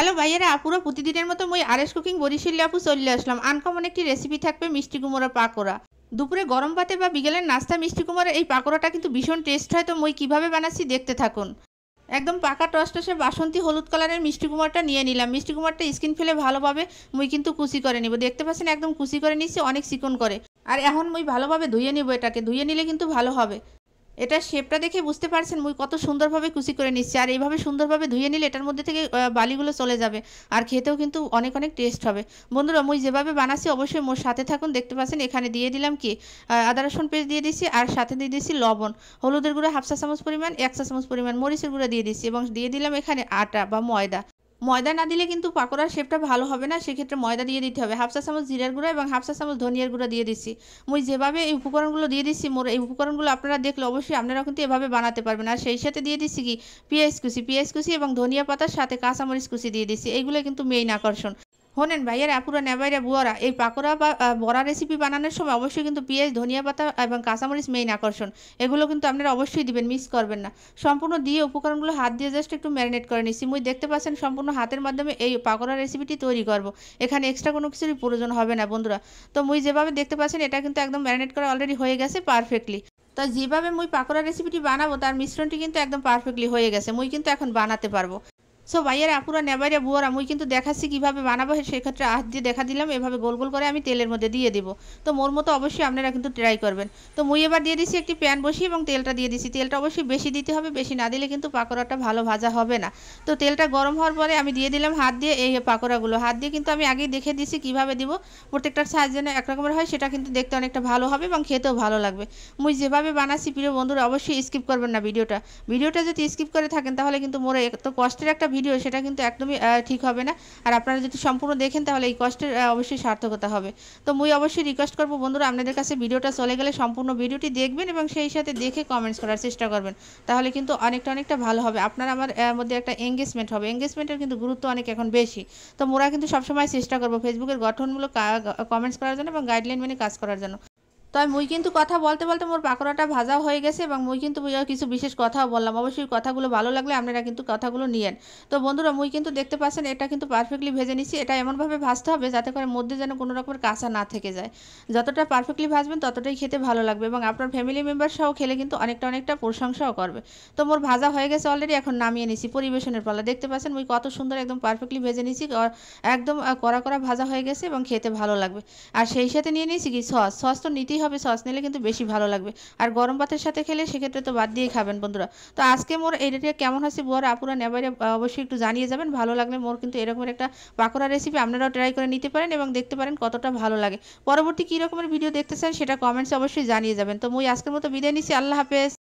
Hello ভাইয়েরা আপুরা, প্রতিদিনের মতো মই আরএস কুকিং বরিশাল আপু চলে আসলাম। আনকমন একটি রেসিপি থাকবে মিষ্টি কুমড়ার পাকোড়া। দুপুরে গরম ভাতে বা বিকেলের নাস্তা মিষ্টি কুমড়ার এই পাকোড়াটা কিন্তু ভীষণ টেস্ট হয়। তো মই কিভাবে বানাচ্ছি দেখতে থাকুন। একদম পাকা টসটসে বাসন্তী হলুদ কালারের মিষ্টি কুমড়াটা নিয়ে নিলাম। মিষ্টি কুমড়াটা স্কিন ফেলে ভালোভাবে মই কিন্তু কুচি করে নিব। দেখতে পাচ্ছেন একদম কুচি করে নিচ্ছি, অনেক চিকন করে। আর এখন মই ভালোভাবে ধুয়ে নিব, এটাকে ধুয়ে নিলে কিন্তু ভালো হবে। এটা শেপটা দেখে বুঝতে পারছেন মুই কত সুন্দরভাবে কুচি করে নিচ্ছি। আর এইভাবে সুন্দরভাবে ধুয়ে নিলে এটার মধ্যে থেকে বালিগুলো চলে যাবে। আর খেতেও কিন্তু অনেক অনেক টেস্ট হবে। বন্ধুরা, মুই যেভাবে বানাচ্ছি অবশ্যই মোর সাথে থাকুন। দেখতে পাচ্ছেন এখানে দিয়ে দিলাম কি আদা রসুন পেস্ট দিয়ে দিচ্ছি, আর সাথে দিয়ে দিচ্ছি লবণ, হলুদের গুঁড়া হাফ চা চামচ পরিমাণ, 1 চা চামচ পরিমাণ মরিচের গুঁড়া দিয়ে দিচ্ছি, এবং দিয়ে দিলাম এখানে আটা বা ময়দা। ময়দা না দিলে কিন্তু পাকোড়ার শেপটা ভালো হবে না, সেক্ষেত্রে ময়দা দিয়ে দিতে হবে। হাফ চা চামচ জিরার গুঁড়া এবং হাফ চা চামচ ধনিয়ার গুঁড়া দিয়ে দিচ্ছি। মুই যেভাবে এই উপকরণগুলো দিয়ে দিচ্ছি, মোর এই উপকরণগুলো আপনারা দেখলে অবশ্যই আপনারা কিন্তু এভাবে বানাতে পারবেন। আর সেই সাথে দিয়ে দিচ্ছি কি পেঁয়াজ কুচি এবং ধনিয়া পাতার সাথে কাঁচামরিচ কুচি দিয়ে দিচ্ছি। এইগুলো কিন্তু মেইন আকর্ষণ। শোনেন ভাইয়েরা আপুরা নেবাইরা বুয়ারা, এই পাকোড়া বা বড়া রেসিপি বানানোর সময় অবশ্যই কিন্তু পেঁয়াজ ধনিয়া পাতা এবং কাঁচামরিচ মেইন আকর্ষণ। এগুলো কিন্তু আপনারা অবশ্যই দিবেন, মিস করবেন না। সম্পূর্ণ দিয়ে উপকরণগুলো হাত দিয়ে জাস্ট একটু ম্যারিনেট করে নিচ্ছি। মুই দেখতে পাচ্ছেন সম্পূর্ণ হাতের মাধ্যমে এই পাকোড়া রেসিপিটি তৈরি করব। এখানে এক্সট্রা কোনো কিছুরই প্রয়োজন হবে না বন্ধুরা। তো মুই যেভাবে দেখতে পাচ্ছেন এটা কিন্তু একদম ম্যারিনেট করা অলরেডি হয়ে গেছে পারফেক্টলি। তো যেভাবে মুই পাকোড়া রেসিপিটি বানাবো তার মিশ্রণটি কিন্তু একদম পারফেক্টলি হয়ে গেছে। মুই কিন্তু এখন বানাতে পারবো। সো ভাইয়েরা আপুরা নেবাইরা বুয়ারা, মুই কিন্তু দেখাচ্ছি কীভাবে বানাবো। সেক্ষেত্রে হাত দিয়ে দেখা দিলাম, এভাবে গোল গোল করে আমি তেলের মধ্যে দিয়ে দিব। তো মোর মতো অবশ্যই আপনারা কিন্তু ট্রাই করবেন। তো মুই এবার দিয়ে দিচ্ছি একটি প্যান বসিয়ে এবং তেলটা দিয়ে দিচ্ছি। তেলটা অবশ্যই বেশি দিতে হবে, বেশি না দিলে কিন্তু পাকোড়াটা ভালো ভাজা হবে না। তো তেলটা গরম হওয়ার পরে আমি দিয়ে দিলাম হাত দিয়ে এই পাকোড়াগুলো। হাত দিয়ে কিন্তু আমি আগেই দেখে দিচ্ছি কীভাবে দিব। প্রত্যেকটার সাইজ যেন একরকমের হয়, সেটা কিন্তু দেখতে অনেকটা ভালো হবে এবং খেতেও ভালো লাগবে। মুই যেভাবে বানাচ্ছি প্রিয় বন্ধুরা, অবশ্যই স্কিপ করবেন না ভিডিওটা যদি স্কিপ করে থাকেন তাহলে কিন্তু মোর এত কষ্টের একটা ভিডিও, সেটা কিন্তু একদমই ঠিক হবে না। আর আপনারা যদি সম্পূর্ণ দেখেন তাহলে এই কষ্টের অবশ্যই সার্থকতা হবে। তো মুই অবশ্যই রিকোয়েস্ট করবো বন্ধুরা, আপনাদের কাছে ভিডিওটা চলে গেলে সম্পূর্ণ ভিডিওটি দেখবেন এবং সেই সাথে দেখে কমেন্টস করার চেষ্টা করবেন। তাহলে কিন্তু অনেকটা ভালো হবে। আপনার আমার মধ্যে একটা এঙ্গেজমেন্ট হবে। এঙ্গেজমেন্টের কিন্তু গুরুত্ব অনেক এখন বেশি। তো মোরা কিন্তু সবসময় চেষ্টা করবো ফেসবুকের গঠনমূলক কমেন্টস করার জন্য এবং গাইডলাইন মেনে কাজ করার জন্য। তাই মুই কিন্তু কথা বলতে বলতে মোর পাকোড়াটা ভাজাও হয়ে গেছে এবং মুই কিন্তু কিছু বিশেষ কথাও বললাম। অবশ্যই কথাগুলো ভালো লাগলে আপনারা কিন্তু কথাগুলো নিয়েন। তো বন্ধুরা, মুই কিন্তু দেখতে পাচ্ছেন এটা কিন্তু পারফেক্টলি ভেজে নিচ্ছি। এটা এমনভাবে ভাজতে হবে যাতে করে মধ্যে যেন কোনো রকমের কাঁচা না থেকে যায়। যতটা পারফেক্টলি ভাজবেন ততটাই খেতে ভালো লাগবে এবং আপনার ফ্যামিলি মেম্বার সহ খেলে কিন্তু অনেকটা প্রশংসাও করবে। তো মোর ভাজা হয়ে গেছে অলরেডি, এখন নামিয়ে নিচ্ছি। পরিবেশনের পালা। দেখতে পাচ্ছেন মুই কত সুন্দর একদম পারফেক্টলি ভেজে নিচ্ছি। একদম কড়া ভাজা হয়ে গেছে এবং খেতে ভালো লাগবে। আর সেই সাথে নিয়ে নিয়েছি কি সস তো নিতেই হবে। সস নিলে কিন্তু বেশি ভালো লাগবে। আর গরম ভাতের সাথে খেলে সেক্ষেত্রে তো বাদ দিয়েই খাবেন বন্ধুরা। তো আজকে মোর এইটা কেমন হচ্ছে বুয়ারা আপুরা নেবাইরা অবশ্যই একটু জানিয়ে যাবেন। ভালো লাগলে মোর কিন্তু এরকমের একটা পাকোড়া রেসিপি আপনারাও ট্রাই করে নিতে পারেন এবং দেখতে পারেন কতটা ভালো লাগে। পরবর্তী কী রকমের ভিডিও দেখতে চান সেটা কমেন্টসে অবশ্যই জানিয়ে যাবেন। তো মুই আজকের মতো বিদায় নিচ্ছি। আল্লাহ হাফেজ।